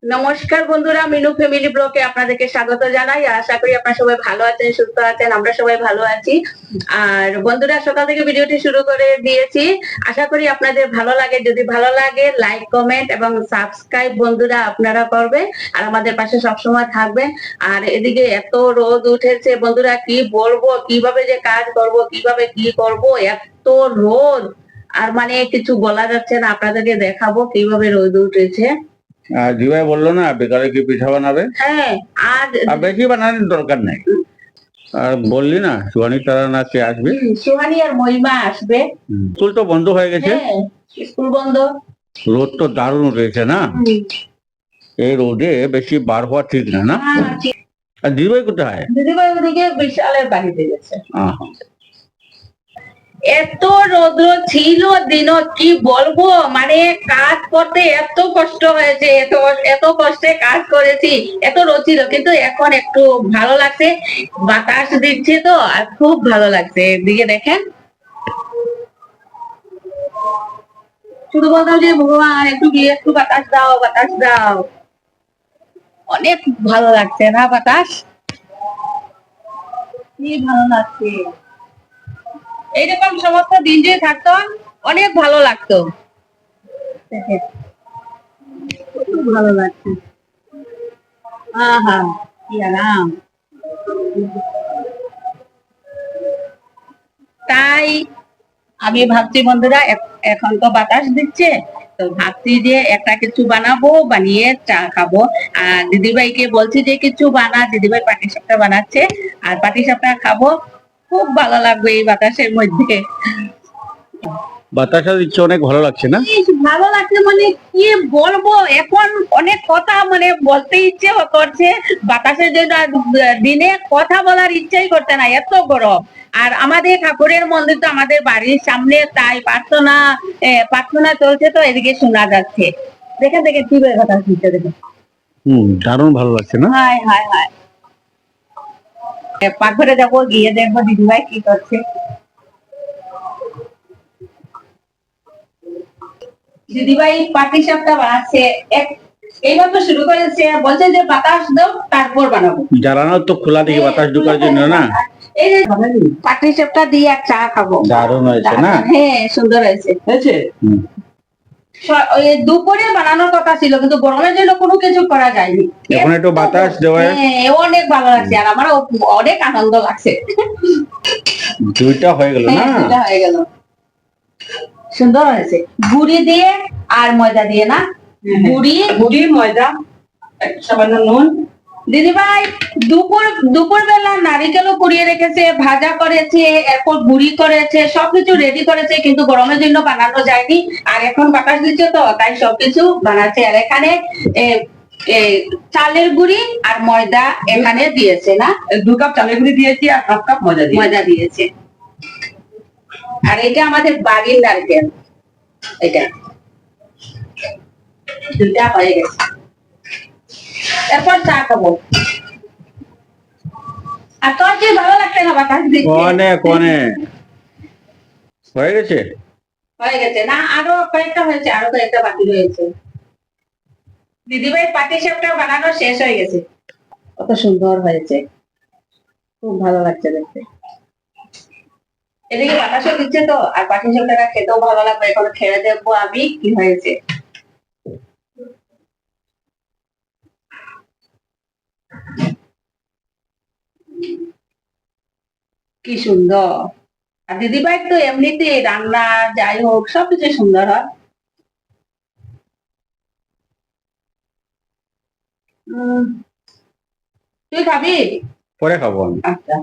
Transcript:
নমস্কার বন্ধুরা, মিনু ফ্যামিলি ব্লগে আপনাদেরকে স্বাগত জানাই। আশা করি আপনারা সবাই ভালো আছেন, সুস্থ আছেন। আমরা সবাই ভালো আছি। আর বন্ধুরা, সকাল থেকে ভিডিওটি শুরু করে দিয়েছি। আশা করি আপনাদের ভালো লাগে। যদি ভালো লাগে, লাইক, কমেন্ট এবং সাবস্ক্রাইব বন্ধুরা আপনারা করবেন আর আমাদের পাশে সবসময় থাকবেন। আর এদিকে এত রোদ উঠেছে বন্ধুরা, কি বলবো, কিভাবে যে কাজ করব, কিভাবে কি করব, এত রোদ। আর মানে কিছু বলা যাচ্ছে না। আপনাদেরকে দেখাবো কিভাবে রোদ উঠেছে। দিবাই বললো না বিকালে কি পিঠা বানাবে। হ্যাঁ, আর বেশি বানানোর দরকার নেই। আর বললি না সুহানি তারা না কে আসবে? সুহানি আর মহিমা আসবে। স্কুল তো বন্ধ হয়ে গেছে। হ্যাঁ, স্কুল বন্ধ। রোদ তো দারুণ উঠেছে না। এই রোদে বেশি বার হওয়া ঠিক না না। আর দিদিভাই কোথায়? দিদিভাই ওদিকে বিশালের বাড়িতে গেছে। এত রৌদ্র ছিল দিন, কি বলবো, মানে কাজ করতে এত কষ্ট হয়েছে, এত কষ্টে কাজ করেছি। এত রোদ ছিল, কিন্তু এখন একটু ভালো লাগছে। বাতাস দিচ্ছে তো, আর খুব ভালো লাগছে। এদিকে দেখেন, শুধু বলতাম যে ভগবান একটু গিয়ে একটু বাতাস দাও, বাতাস দাও। অনেক ভালো লাগছে না বাতাস? কি ভালো লাগছে। এইরকম সমস্ত দিন যদি থাকতো অনেক ভালো লাগতো। খুব ভালো লাগছে। আহা, কি আরাম। তাই আমি ভাবছি বন্ধুরা, এখন তো বাতাস দিচ্ছে, তো ভাবছি যে একটা কিছু বানাবো, বানিয়ে চা খাবো। আর দিদিভাইকে বলছি যে কিছু বানা। দিদিভাই পাটিসাপটা বানাচ্ছে, আর পাটিসাপটা খাবো। খুব ভালো লাগবে এই বাতাসের মধ্যে। বাতাসা দিচ্ছে, অনেক ভালো লাগছে না? ভালো লাগছে মানে কি বলবো, এখন অনেক কথা মানে বলতে ইচ্ছে করছে। বাতাসের জন্য দিনে কথা বলার ইচ্ছাই করতে না, এত গরম। আর আমাদের ঠাকুরের মন্দির তো আমাদের বাড়ির সামনে, তাই প্রার্থনা প্রার্থনা চলছে, তো এদিকে শোনা যাচ্ছে। দেখে দেখে কি কথা শুনতে দেখে। দারুণ ভালো লাগছে না? হায় হায় হায়। পাকঘরে যাবো, গিয়ে দেখবো দিদিভাই কি করছে। দিদিভাই পাটিসাপটা বানাচ্ছে। এইমাত্র শুরু করেছে, বলছে যে বাতাস দাও, তারপর বানাবো। জ্বালানো তো খোলা দিকে বাতাস ঢোকার জন্য না। এই যে পাটিসাপটা দিয়ে আর চা খাবো। দারুণ হয়েছে না? হ্যাঁ, সুন্দর হয়েছে। দুপুরে বানানোর কথা ছিল, কিন্তু গরমের জন্য কোনো কিছু করা যায়নি। এখন একটু বাতাস দেওয়ায় অনেক ভালো লাগছে, আর আমার অনেক আনন্দ লাগছে। দুইটা হয়ে গেল না? দুইটা হয়ে গেল। সুন্দর হয়েছে। গুড়ি দিয়ে আর ময়দা দিয়ে না? গুড়ি ময়দা, সামান্য নুন। দিদিভাই দুপুর বেলা নারিকেলও কুড়িয়ে রেখেছে, ভাজা করেছে, এরপর গুড়ি করেছে, সবকিছু রেডি করেছে, কিন্তু গরমের জন্য বানানো যায়নি। আর এখন বাতাস দিচ্ছে তো, তাই সবকিছু বানাচ্ছে। আর এখানে চালের গুঁড়ি আর ময়দা এখানে দিয়েছে না? 2 কাপ চালের গুঁড়ি দিয়েছি আর 1/2 কাপ ময়দা দিয়েছে। আর এটা আমাদের বাড়ির নারকেল। এটা দুটা হয়ে গেছে। এরপর চা খাবো। আর তোর কি ভালো লাগছে না বাতাস দিচ্ছে? অনেক হয়ে গেছে। হয়ে গেছে না? আরো কয়েকটা হয়েছে, আরো কয়েকটা বাকি রয়েছে। দিদিভাই পাটিসাপটা বানানো শেষ হয়ে গেছে। কত সুন্দর হয়েছে, খুব ভালো লাগছে দেখতে। এদিকে বাতাসও দিচ্ছে তো, আর পাটিসাপটা খেতেও ভালো লাগবে। এখন খেয়ে দেখবো আমি কি হয়েছে। কি সুন্দর। আর দিদিভাই তো এমনিতে রান্না যাই হোক সবকিছু সুন্দর হয়। তুই খাবি? পরে খাবো আমি। আচ্ছা।